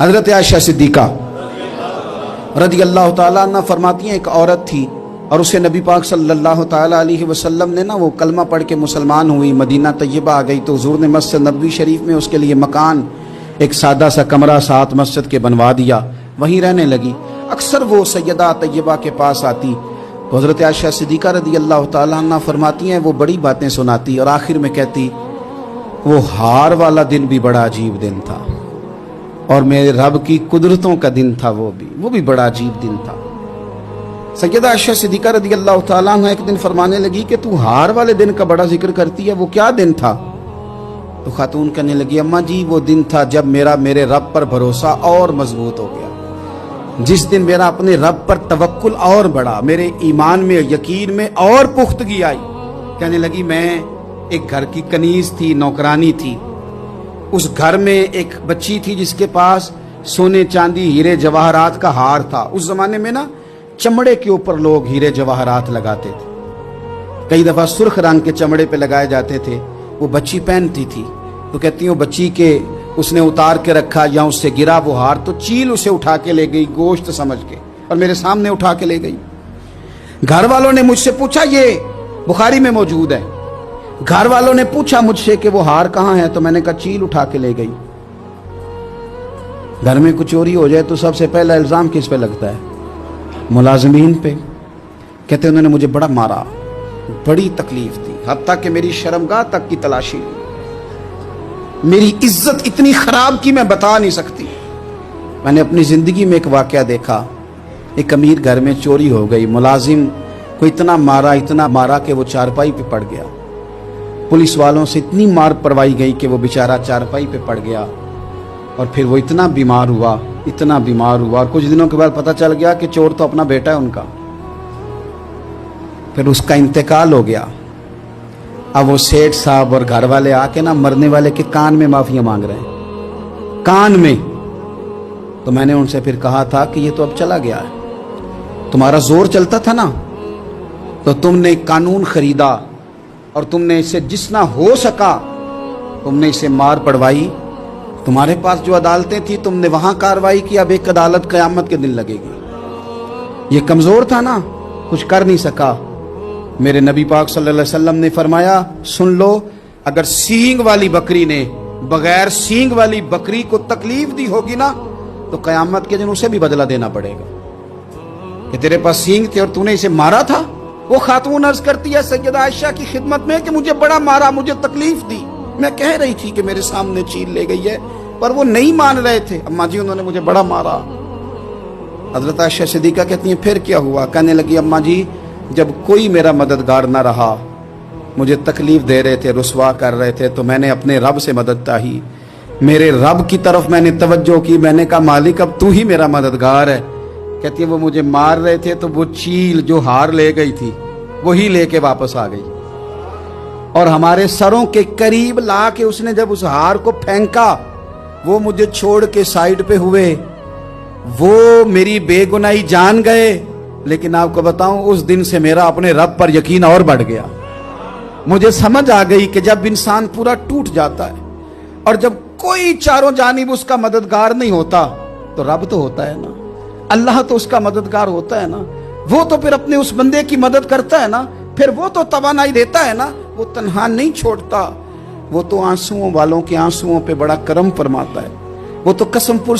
حضرت عائشہ صدیقہ رضی اللہ تعالیٰ عنہ فرماتی ہیں ایک عورت تھی اور اسے نبی پاک صلی اللہ تعالیٰ علیہ وسلم نے وہ کلمہ پڑھ کے مسلمان ہوئی، مدینہ طیبہ آ گئی تو حضور نے مسجد نبوی شریف میں اس کے لیے مکان ایک سادہ سا کمرہ ساتھ مسجد کے بنوا دیا، وہیں رہنے لگی۔ اکثر وہ سیدہ طیبہ کے پاس آتی تو حضرت عائشہ صدیقہ رضی اللہ تعالیٰ عنہ فرماتی ہیں وہ بڑی باتیں سناتی اور آخر میں کہتی وہ ہار والا دن بھی بڑا عجیب دن تھا اور میرے رب کی قدرتوں کا دن تھا، وہ بھی بڑا عجیب دن تھا۔ سیدہ عائشہ صدیقہ رضی اللہ تعالیٰ عنہ ایک دن فرمانے لگی کہ تو ہار والے دن کا بڑا ذکر کرتی ہے، وہ کیا دن تھا؟ تو خاتون کہنے لگی اماں جی وہ دن تھا جب میرے رب پر بھروسہ اور مضبوط ہو گیا، جس دن میرا اپنے رب پر توکل اور بڑھا، میرے ایمان میں یقین میں اور پختگی آئی۔ کہنے لگی میں ایک گھر کی کنیز تھی، نوکرانی تھی، اس گھر میں ایک بچی تھی جس کے پاس سونے چاندی ہیرے جواہرات کا ہار تھا۔ اس زمانے میں چمڑے کے اوپر لوگ ہیرے جواہرات لگاتے تھے، کئی دفعہ سرخ رنگ کے چمڑے پہ لگائے جاتے تھے، وہ بچی پہنتی تھی تو کہتی ہوں بچی کے اس نے اتار کے رکھا یا اس سے گرا وہ ہار تو چیل اسے اٹھا کے لے گئی گوشت سمجھ کے اور میرے سامنے اٹھا کے لے گئی۔ گھر والوں نے مجھ سے پوچھا، یہ بخاری میں موجود ہے، گھر والوں نے پوچھا مجھ سے کہ وہ ہار کہاں ہے تو میں نے کہا چیل اٹھا کے لے گئی۔ گھر میں کچھ چوری ہو جائے تو سب سے پہلا الزام کس پہ لگتا ہے؟ ملازمین پہ۔ کہتے انہوں نے مجھے بڑا مارا، بڑی تکلیف تھی، حتیٰ کہ میری شرمگاہ تک کی تلاشی لی، میری عزت اتنی خراب کی میں بتا نہیں سکتی۔ میں نے اپنی زندگی میں ایک واقعہ دیکھا، ایک امیر گھر میں چوری ہو گئی، ملازم کو اتنا مارا کہ وہ چارپائی پہ پڑ گیا، پولیس والوں سے اتنی مار پروائی گئی کہ وہ بیچارہ چارپائی پہ پڑ گیا اور پھر وہ اتنا بیمار ہوا اور کچھ دنوں کے بعد پتہ چل گیا کہ چور تو اپنا بیٹا ہے ان کا، پھر اس کا انتقال ہو گیا۔ اب وہ سیٹھ صاحب اور گھر والے آ کے مرنے والے کے کان میں معافیاں مانگ رہے ہیں، کان میں۔ تو میں نے ان سے پھر کہا تھا کہ یہ تو اب چلا گیا ہے، تمہارا زور چلتا تھا تو تم نے قانون خریدا اور تم نے اسے جتنا ہو سکا تم نے اسے مار پڑوائی، تمہارے پاس جو عدالتیں تھی تم نے وہاں کاروائی کی، اب ایک عدالت قیامت کے دن لگے گی۔ یہ کمزور تھا کچھ کر نہیں سکا۔ میرے نبی پاک صلی اللہ علیہ وسلم نے فرمایا سن لو، اگر سینگ والی بکری نے بغیر سینگ والی بکری کو تکلیف دی ہوگی تو قیامت کے دن اسے بھی بدلہ دینا پڑے گا کہ تیرے پاس سینگ تھے اور تو نے اسے مارا تھا۔ وہ خاتون عرض کرتی ہے سیدہ عائشہ کی خدمت میں کہ مجھے بڑا مارا، مجھے تکلیف دی، میں کہہ رہی تھی کہ میرے سامنے چیل لے گئی ہے پر وہ نہیں مان رہے تھے، اماں جی انہوں نے مجھے بڑا مارا۔ حضرت عائشہ صدیقہ کہتی ہیں پھر کیا ہوا؟ کہنے لگی اماں جی جب کوئی میرا مددگار نہ رہا، مجھے تکلیف دے رہے تھے، رسوا کر رہے تھے، تو میں نے اپنے رب سے مدد چاہی، میرے رب کی طرف میں نے توجہ کی، میں نے کہا مالک اب تو ہی میرا مددگار ہے۔ کہتی ہے وہ مجھے مار رہے تھے تو وہ چیل جو ہار لے گئی تھی وہی لے کے واپس آ گئی اور ہمارے سروں کے قریب لا کے اس نے جب اس ہار کو پھینکا وہ مجھے چھوڑ کے سائیڈ پہ ہوئے، وہ میری بے گناہی جان گئے، لیکن آپ کو بتاؤں اس دن سے میرا اپنے رب پر یقین اور بڑھ گیا۔ مجھے سمجھ آ گئی کہ جب انسان پورا ٹوٹ جاتا ہے اور جب کوئی چاروں جانب اس کا مددگار نہیں ہوتا تو رب تو ہوتا ہے اللہ تو اس کا مددگار ہوتا ہے وہ تو پھر اپنے اس بندے کی مدد کرتا ہے پھر وہ تو توانائی دیتا ہے وہ تنہا نہیں چھوڑتا، وہ تو آنسوؤں والوں کے آنسوؤں پہ بڑا کرم فرماتا ہے، وہ تو قسم پور